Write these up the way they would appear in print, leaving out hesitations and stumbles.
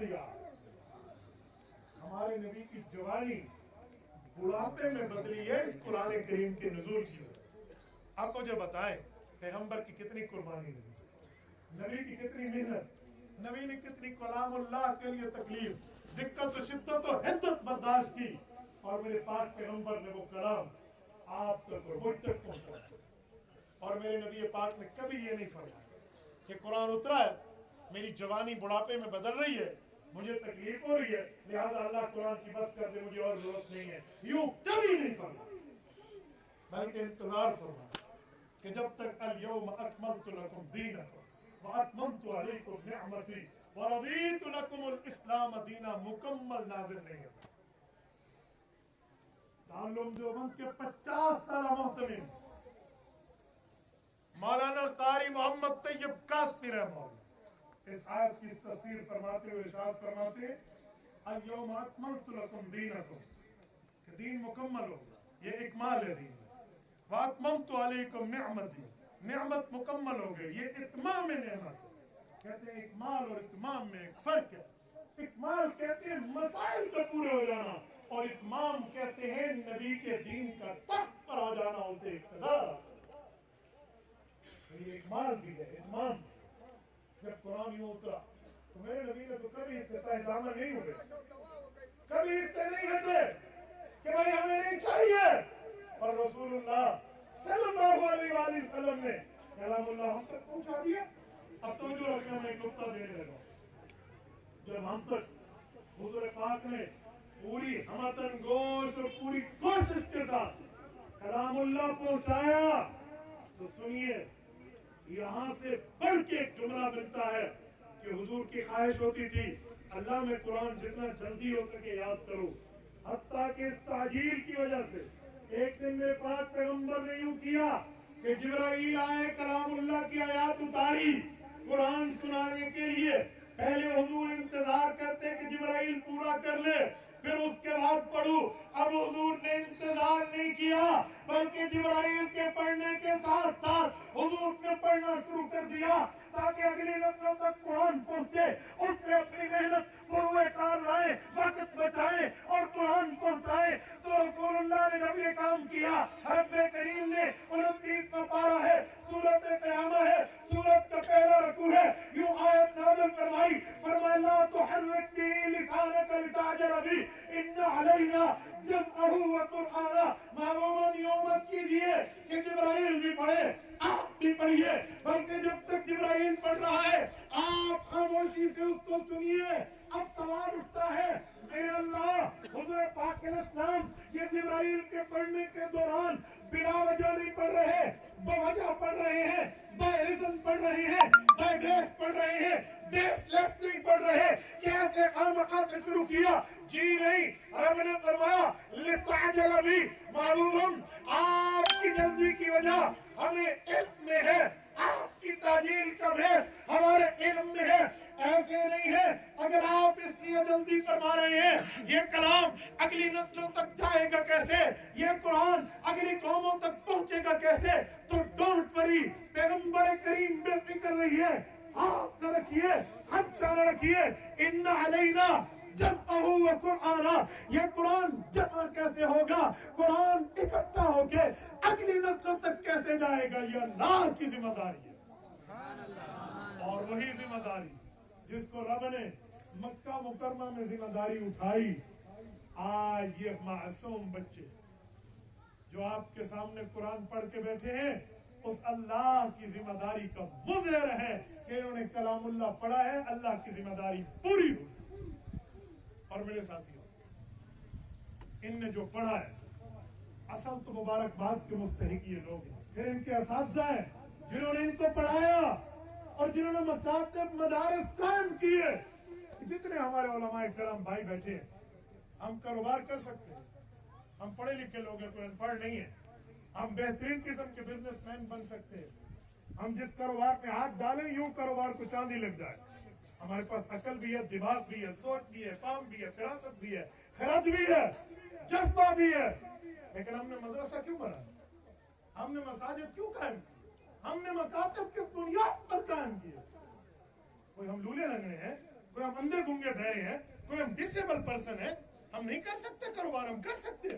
दिया। हमारे नबी की जवानी बुढ़ापे में बदली है इस कुरान करीम के नुज़ूल की वजह से। आप मुझे बताएं पैगंबर की कितनी कुर्बानी हुई, नबी की कितनी मेहनत, नबी ने कितनी कलामुल्लाह के लिए तकलीफ, दिक्कत, शिद्दत और हिद्दत बर्दाश्त की, और मेरे पाक पैगंबर ने वो कलाम आप तक मुझ तक पहुंचाया। और मेरे नबी पाक ने कभी ये नहीं फरमाया कि कुरान उतरा है, मेरी जवानी बुढ़ापे में बदल रही है, मुझे तकलीफ हो रही है, लिहाजा अल्लाह कुरान की बस कर दे, मुझे और जरूरत नहीं है, यूं कभी नहीं फरमाया। बल्कि इंतजार फरमाया कि जब तक अल यौम अकमलतु लकुम दीनकुम व अतममतु अलैकुम निअमती व रदीतु लकुमुल इस्लाम दीना मुकम्मल नाज़िल नहीं होता। दारुल देवबंद के 50 साल मोहतमिम मौलाना कारी मोहम्मद तैयब कासमी रहमतुल्लाह इस आयत की तफसीर फरमाते हुए इरशाद फरमाते अल यौम अकमलतु लकुम दीनकुम, कि दीन मुकम्मल हो गया, ये इकमाल है दीन, व अतममतु अलैकुम निअमती, निअमत मुकम्मल हो गई, ये इत्माम नेमत। कहते हैं इकमाल और इत्माम में एक फर्क है। इकमाल कहते हैं मसाइल का पूरे हो जाना, और इत्माम कहते हैं नबी के दीन का तख्त पर आ जाना, उसे इक़्तिदार। ये इकमाल भी है, इत्माम। जब कुरान यूं उतरा तो मेरे नबी ने तो कभी इससे तहदामा नहीं हुए, कभी इससे नहीं हटे कि भाई हमें नहीं चाहिए, और रसूलुल्लाह सल्लल्लाहु अलैहि वसल्लम ने कलामुल्लाह हम तक पहुंचा दिया। अब तो जो मैं एक नुक्ता देने लगा, जब हम तक हुजूर पाक ने पूरी हमतन गोश और पूरी कोशिश के साथ कलामुल्लाह पहुंचाया, तो सुनिए यहाँ से बढ़ के एक जुमला मिलता है कि हुजूर की ख्वाहिश होती थी अल्लाह में कुरान जितना जल्दी हो सके याद करो। हत्ता के इस ताजील की वजह से एक दिन में पाक पैगंबर ने यूं किया कि जिब्राइल आए, कलामुल्लाह की आयत उतारी कुरान सुनाने के लिए। पहले हुजूर इंतजार करते कि जिब्राइल पूरा कर ले, फिर उसके बाद पढ़ू। अब हुजूर ने इंतजार नहीं किया, बल्कि जिब्राइल के पढ़ने के साथ साथ हुजूर ने पढ़ना शुरू कर दिया, ताकि अगली नस्लों तक कुरान पहुंचे। उसने अपनी मेहनत पूरे कार लाए, वक्त बचाए और कुरान पहुंचाए। तो रसूलुल्लाह ने जब ये काम किया, रब्बे करीम ने 29वां पारा है, सूरत क़यामा है, सूरत का पहला रकू है, यूं आयत नाज़िल फरमाई, फरमाया ला तुहर्रिक बिही लिसानक लिताजल बिही इन्ना अलैना जमअहू व कुरआना। मालूम मत कीजिए कि जिब्राइल भी पढ़े, आप भी पढ़िए, बल्कि जब तक जिब्राइल पढ़ रहा है आप खामोशी से उसको सुनिए। अब सवाल उठता है, मेरे अल्लाह हुजूर पाक अलैहिस्सलाम ये जिब्राइल के पढ़ने के दौरान बिना वजह नहीं पढ़ रहे, बवजह पढ़ रहे हैं, बाइज़न पढ़ रहे हैं, बाइबेस पढ़ रहे हैं, बेसलेस नहीं पढ़ रहे, कैसे खामखा से शुरू किया? जी नहीं, रब ने फरमाया लिताजल बिही, मालूम आपकी जल्दी की वजह हमें इल्म में है, आपकी ताजील का भेद हमारे इल्म में है। ऐसे नहीं है, अगर आप इसलिए जल्दी फरमा रहे हैं, ये कलाम अगली नस्लों तक जाएगा कैसे, ये कुरान अगली कौमों तक पहुंचेगा कैसे? तो डोंट वरी, पैगंबर करीम बेफिक्र रहिए, हाथ न रखिए, खदशा न रखिए। इन्ना अलैना जमअहू व कुरआना, ये कुरान जमा कैसे होगा, कुरान इकट्ठा होके अगली नस्लों तक कैसे जाएगा, ये अल्लाह की जिम्मेदारी है। और वही जिम्मेदारी जिसको रब ने मक्का मुकर्रमा में जिम्मेदारी उठाई, आज ये मासूम बच्चे जो आपके सामने कुरान पढ़ के बैठे हैं, उस अल्लाह की जिम्मेदारी का मुज़हिर है कि इन्होंने कलामुल्लाह पढ़ा है, अल्लाह की जिम्मेदारी पूरी हुई। और मेरे साथियों, इनने जो पढ़ा है, असल तो मुबारकबाद के मुस्तहिक ये लोग हैं, फिर इनके असातिज़ा हैं जिन्होंने इनको पढ़ाया और जिन्होंने मकातब मदारिस कायम किए। जितने हमारे उलमाए करम भाई बैठे हैं, हम कारोबार कर सकते हैं, हम पढ़े लिखे लोग हैं, कोई अनपढ़ नहीं है, हम बेहतरीन किस्म के बिजनेसमैन बन सकते हैं। हम जिस कारोबार में हाथ डालें, यूं कारोबार को चांदी लग जाए। हमारे पास अकल भी है, दिमाग भी है, सोच भी है, फाम भी है, फिरासत भी है, खरज भी है, जज्बा भी है। लेकिन हमने मदरसा क्यों बनाया, हमने मसाजिद क्यों कायम की, हमने मकातब किस बुनियाद पर कायम किए? कोई हम लूले लंगड़े हैं, कोई हम अंधे गूंगे बहरे हैं, कोई हम डिसेबल पर्सन है, हम नहीं कर सकते कारोबार? हम कर सकते।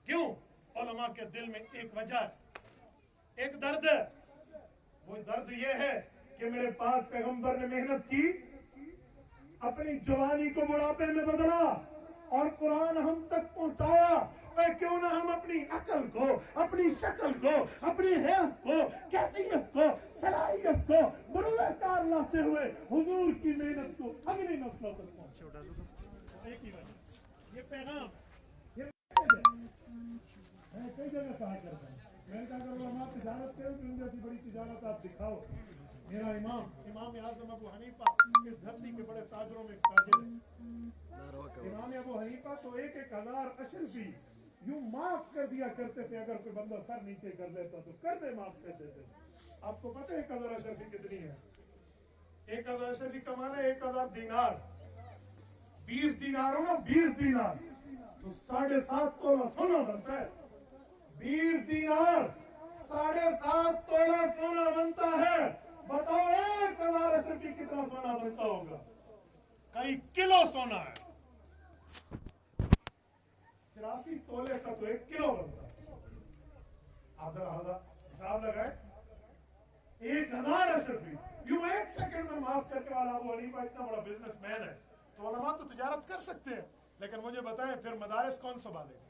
क्यों? उलमा के दिल में एक वजह है, एक दर्द है। वो दर्द ये है कि मेरे पास पैगंबर ने मेहनत की, अपनी जवानी को बुढ़ापे में बदला और कुरान हम तक पहुंचाया। क्यों ना हम अपनी अकल को, अपनी शक्ल को, अपनी हेल्थ को, कैफियत को, सलाहियत को बुरुएकार लाते हुए हुजूर की मेहनत को अगली नस्लों तक पहुंचे। एक ही बात, ये पैगाम मैं कई जगह कहा करता हूँ, मैंने कहा अगर आप तिजारत करें तो दुनिया की बड़ी तिजारत आप दिखाओ। मेरा इमाम आज़म अबू हनीफा इस धरती के बड़े ताजरों में ताजिर है। इमाम अबू हनीफा तो 1,000 अशरफी यूं माफ कर दिया करते थे, अगर कोई बंदा सर नीचे कर देता तो कर दे, माफ कर देते। आपको पता है 1,000 अशरफी कितनी है? 1,000 अशरफी कमाना 1,000 दीनार, 20 दीनार हो ना, 20 दीनार तो 7.5 तोला सोना बनता है। 20 दीनार 7.5 तोला सोना बनता है। बताओ 1,000 अशरफी कितना सोना बनता होगा? कई किलो सोना है। 83 तोले का तो 1 किलो बनता है। आधा हिसाब लगाए, 1,000 अशरफी यूं 1 सेकंड में माफ करने वाला अबू हनीफा इतना बड़ा बिजनेसमैन है। तो उलमा तो तिजारत कर सकते हैं, लेकिन मुझे बताएं फिर मदारिस कौन संभालेगा?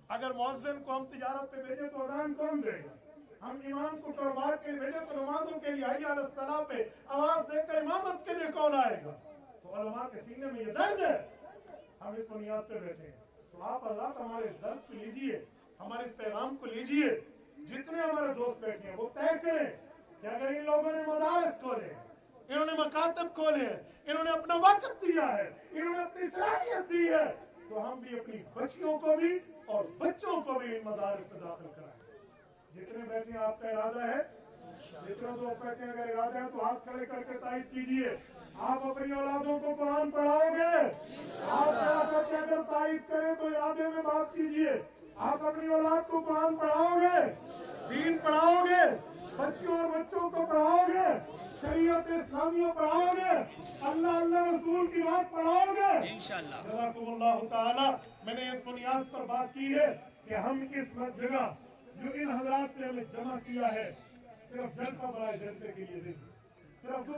अगर मुअज्जिन को हम तिजारत पे भेजे तो अज़ान कौन देगा? हम इमाम को कारोबार के लिए भेजे तो नमाजों के लिए हैया अलस सलाह पे आवाज देकर इमामत के लिए कौन आएगा? तो उलमा के सीने में ये दर्द है, हम इस बुनियाद पे बैठे हैं। तो आप अल्लाह हमारे इस दर्द को लीजिए, हमारे इस पैगाम को लीजिए। जितने हमारे दोस्त बैठे हैं वो तय करें कि अगर इन लोगों ने मदारिस खोले, इन्होंने मकातब खोले हैं, इन्होंने अपना वक्त दिया है, इन्होंने अपनी सलाहियत दी है, तो हम भी अपनी बच्चियों को भी और बच्चों को भी इन मदारिस में दाखिल कराएं। जितने बैठे हैं आपका इरादा है, जितने दोस्त बैठे हैं अगर इरादा है तो हाथ खड़े करके तायद कीजिए। आप अपनी औलादों को कुरान पढ़ाओगे? आप अगर तायद करें तो इरादे में बात कीजिए। आप अपनी औलाद को कुरान पढ़ाओगे, दीन पढ़ाओगे, बच्चियों और बच्चों को पढ़ाओगे, शरीयत इस्लामिया पढ़ाओगे, अल्लाह रसूल की बात पढ़ाओगे इंशाअल्लाह। जज़ाकुमुल्लाह ताला। मैंने इस बुनियाद पर बात की है कि हम इस जगह जो इन हज़रात ने हमें जमा किया है सिर्फ जलसा बराए जलसे के लिए नहीं, सिर्फ